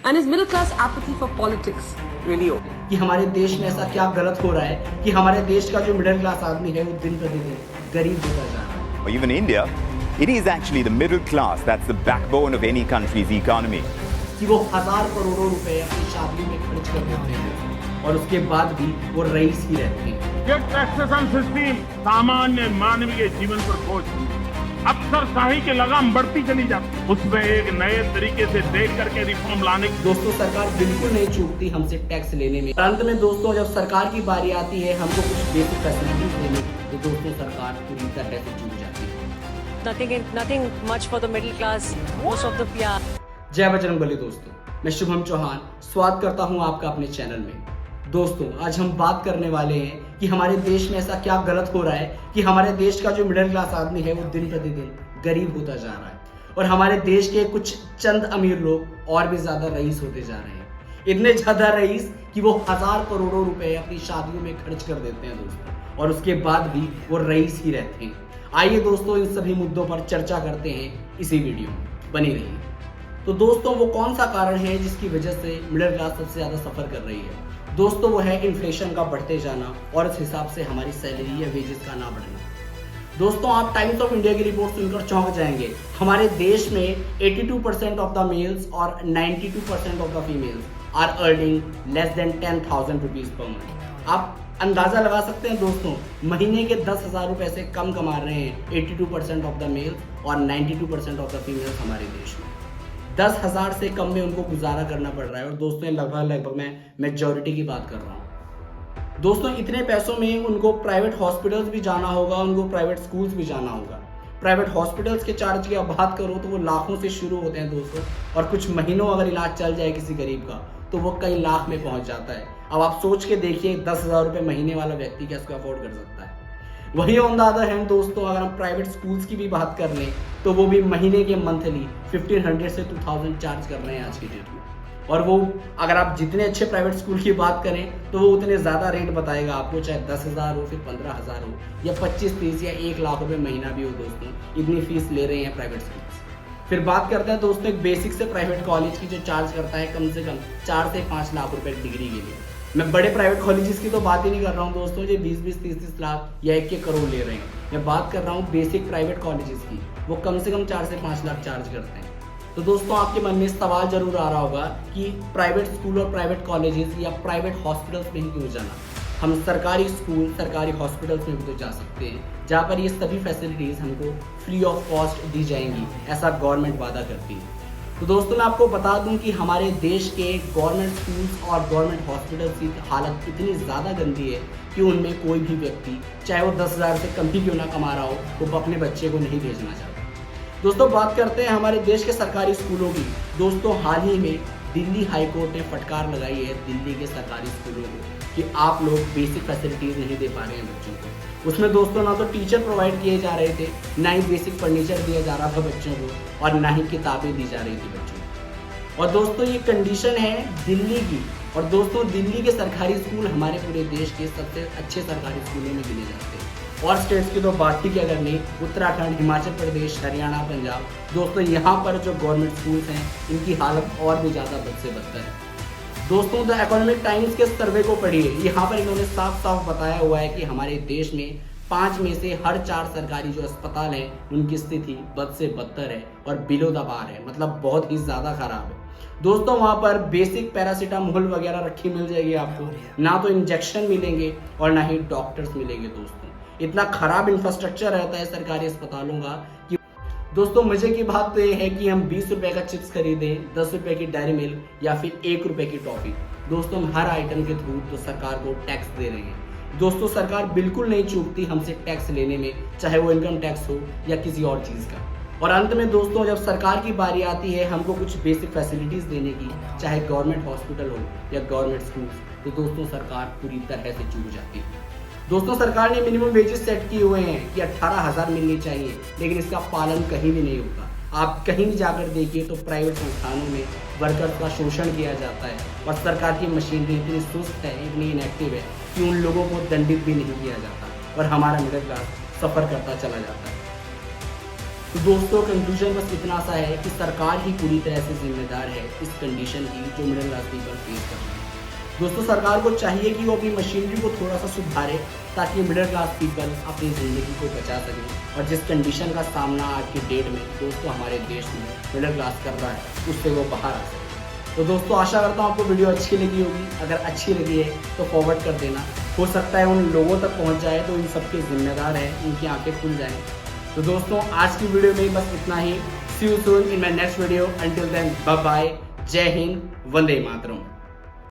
and his middle class apathy for politics really over. कि हमारे देश में ऐसा क्या गलत हो रहा है कि हमारे देश का जो मिडिल क्लास आदमी है वो दिन प्रतिदिन गरीब होता जा रहा है। Or even India, it is actually the middle class that's the backbone of any country's economy. कि वो हजार करोड़ों रुपए अपनी शादी में खर्च कर देते हैं और उसके बाद भी वो रईस ही रहते हैं। ये टैक्सेशन सिस्टम सामान्य मानवीय जीवन पर बोझ अक्सर शाही की लगाम बढ़ती चली जाती, उसमें एक नए तरीके से देख करके रिफॉर्म लाने की दोस्तों सरकार बिल्कुल नहीं चूकती हमसे टैक्स लेने में। अंत में दोस्तों जब सरकार की बारी आती है हमको कुछ बेसिक फैसिलिटीज देने की, तो दोस्तों सरकार पूरी तरह से चूक जाती है। Nothing much for the middle class. Most of the PR. जय बजरंगबली दोस्तों, मैं शुभम चौहान स्वागत करता हूं आपका अपने चैनल में। दोस्तों आज हम बात करने वाले हैं कि हमारे देश में ऐसा क्या गलत हो रहा है कि हमारे देश का जो मिडिल क्लास आदमी है वो दिन प्रतिदिन गरीब होता जा रहा है और हमारे देश के कुछ चंद अमीर लोग और भी ज्यादा रईस होते जा रहे हैं। इतने ज्यादा रईस कि वो हजार करोड़ों रुपए अपनी शादियों में खर्च कर देते हैं दोस्तों, और उसके बाद भी वो रईस ही रहते हैं। आइए दोस्तों इन सभी मुद्दों पर चर्चा करते हैं इसी वीडियो में, बनी रहिए। तो दोस्तों वो कौन सा कारण है जिसकी वजह से मिडिल क्लास सबसे ज्यादा सफर कर रही है? दोस्तों वो है इन्फ्लेशन का बढ़ते जाना और इस हिसाब से हमारी सैलरी या वेजेस का ना बढ़ना। दोस्तों आप टाइम्स ऑफ इंडिया की रिपोर्ट सुनकर चौंक जाएंगे। हमारे देश में 82% ऑफ द मेल्स और 92% of the females are earning less than 10,000 rupees per month. आप अंदाजा लगा सकते हैं दोस्तों, महीने के 10,000 रुपए से कम कमा रहे हैं 82% ऑफ द मेल्स और 92% ऑफ द फीमेल्स हमारे देश में। 10,000 से कम में उनको गुजारा करना पड़ रहा है और दोस्तों लगभग मैं मेजॉरिटी की बात कर रहा हूँ। दोस्तों इतने पैसों में उनको प्राइवेट हॉस्पिटल्स भी जाना होगा, उनको प्राइवेट स्कूल्स भी जाना होगा। प्राइवेट हॉस्पिटल्स के चार्ज की आप बात करो तो वो लाखों से शुरू होते हैं दोस्तों, और कुछ महीनों अगर इलाज चल जाए किसी गरीब का तो वो कई लाख में पहुंच जाता है। अब आप सोच के देखिए 10,000 रुपये महीने वाला व्यक्ति क्या इसको अफोर्ड कर सकता है। वहीं ऑन द अदर हैंड दोस्तों अगर हम प्राइवेट स्कूल्स की भी बात कर लें तो वो भी महीने के मंथली 1500 से 2000 चार्ज कर रहे हैं आज की डेट में, और वो अगर आप जितने अच्छे प्राइवेट स्कूल की बात करें तो वो उतने ज़्यादा रेट बताएगा आपको, चाहे 10,000 हो, फिर 15,000 हो, या 25-30 या 1 लाख रुपए महीना भी हो दोस्तों, इतनी फीस ले रहे हैं प्राइवेट स्कूल्स। फिर बात करते हैं दोस्तों एक बेसिक से प्राइवेट कॉलेज की जो चार्ज करता है कम से कम 4 से 5 लाख रुपए डिग्री के लिए। मैं बड़े प्राइवेट कॉलेजेस की तो बात ही नहीं कर रहा हूँ दोस्तों जो 20-20, 30-30 लाख या 1 करोड़ ले रहे हैं। मैं बात कर रहा हूँ बेसिक प्राइवेट कॉलेजेस की, वो कम से कम 4 से 5 लाख चार्ज करते हैं। तो दोस्तों आपके मन में सवाल जरूर आ रहा होगा कि प्राइवेट स्कूल और प्राइवेट कॉलेजेस या प्राइवेट हॉस्पिटल्स में ही क्यों जाना? हम सरकारी स्कूल सरकारी हॉस्पिटल्स में भी तो जा सकते हैं जहाँ पर ये सभी फैसिलिटीज़ हमको फ्री ऑफ कॉस्ट दी जाएंगी, ऐसा गवर्नमेंट वादा करती है। तो दोस्तों मैं आपको बता दूं कि हमारे देश के गवर्नमेंट स्कूल्स और गवर्नमेंट हॉस्पिटल्स की हालत इतनी ज़्यादा गंदी है कि उनमें कोई भी व्यक्ति चाहे वो 10,000 से कम ही क्यों ना कमा रहा हो वो अपने बच्चे को नहीं भेजना चाहता। दोस्तों बात करते हैं हमारे देश के सरकारी स्कूलों की। दोस्तों हाल ही में दिल्ली हाई कोर्ट ने फटकार लगाई है दिल्ली के सरकारी स्कूलों को कि आप लोग बेसिक फैसिलिटीज़ नहीं दे पा रहे हैं बच्चों को। उसमें दोस्तों ना तो टीचर प्रोवाइड किए जा रहे थे, ना ही बेसिक फर्नीचर दिया जा रहा था बच्चों को, और ना ही किताबें दी जा रही थी बच्चों को। और दोस्तों ये कंडीशन है दिल्ली की, और दोस्तों दिल्ली के सरकारी स्कूल हमारे पूरे देश के सबसे अच्छे सरकारी स्कूलों में गिने जाते हैं। और स्टेट्स की तो बात ही अगर नहीं, उत्तराखंड, हिमाचल प्रदेश, हरियाणा, पंजाब, दोस्तों यहाँ पर जो गवर्नमेंट स्कूल्स हैं इनकी हालत और भी ज़्यादा बद से बदतर है। दोस्तों द इकोनॉमिक टाइम्स के सर्वे को पढ़िए, यहाँ पर इन्होंने साफ साफ बताया हुआ है कि हमारे देश में 5 में से हर 4 सरकारी जो अस्पताल हैं उनकी स्थिति बद से बदतर है और बिलो द बार है, मतलब बहुत ही ज़्यादा खराब है। दोस्तों वहाँ पर बेसिक पैरासीटामोल वगैरह रखी मिल जाएगी आपको, ना तो इंजेक्शन मिलेंगे और ना ही डॉक्टर्स मिलेंगे। दोस्तों इतना खराब इंफ्रास्ट्रक्चर रहता है सरकारी अस्पतालों का कि दोस्तों मजे की बात तो ये है कि हम 20 रुपए का चिप्स खरीदें, 10 रुपए की डेयरी मिल्क या फिर 1 रुपए की टॉफी, दोस्तों हम हर आइटम के थ्रू तो सरकार को टैक्स दे रहे हैं। दोस्तों सरकार बिल्कुल नहीं चूकती हमसे टैक्स लेने में, चाहे वो इनकम टैक्स हो या किसी और चीज़ का। और अंत में दोस्तों जब सरकार की बारी आती है हमको कुछ बेसिक फैसिलिटीज़ देने की, चाहे गवर्नमेंट हॉस्पिटल हो या गवर्नमेंट स्कूल, तो दोस्तों सरकार पूरी तरह से चूक जाती है। दोस्तों सरकार ने मिनिमम वेजेस सेट किए हुए हैं कि 18,000 मिलनी चाहिए, लेकिन इसका पालन कहीं भी नहीं होता। आप कहीं भी जाकर देखिए तो प्राइवेट संस्थानों में वर्कर्स का शोषण किया जाता है और सरकार की मशीनरी इतनी सुस्त है, इतनी इनएक्टिव है कि उन लोगों को दंडित भी नहीं किया जाता और हमारा मिडिल क्लास सफ़र करता चला जाता है। तो दोस्तों कंक्लूजन बस इतना सा है कि सरकार ही पूरी तरह से जिम्मेदार है इस कंडीशन की जो मिडिल क्लास पीपल फेस कर रहे हैं। दोस्तों सरकार को चाहिए कि वो अपनी मशीनरी को थोड़ा सा सुधारे ताकि मिडिल क्लास पीपल अपनी ज़िंदगी को बचा सकें और जिस कंडीशन का सामना आज की डेट में दोस्तों हमारे देश में मिडिल क्लास कर रहा है उससे वो बाहर आ सके। तो दोस्तों आशा करता हूँ आपको वीडियो अच्छी लगी होगी। अगर अच्छी लगी है तो फॉरवर्ड कर देना, हो सकता है उन लोगों तक पहुँच जाए तो इन सबके जिम्मेदार हैं, उनकी आंखें खुल जाएं। तो दोस्तों आज की वीडियो में बस इतना ही। See you soon in my next video. Until then bye bye. जय हिंद, वंदे मातरम।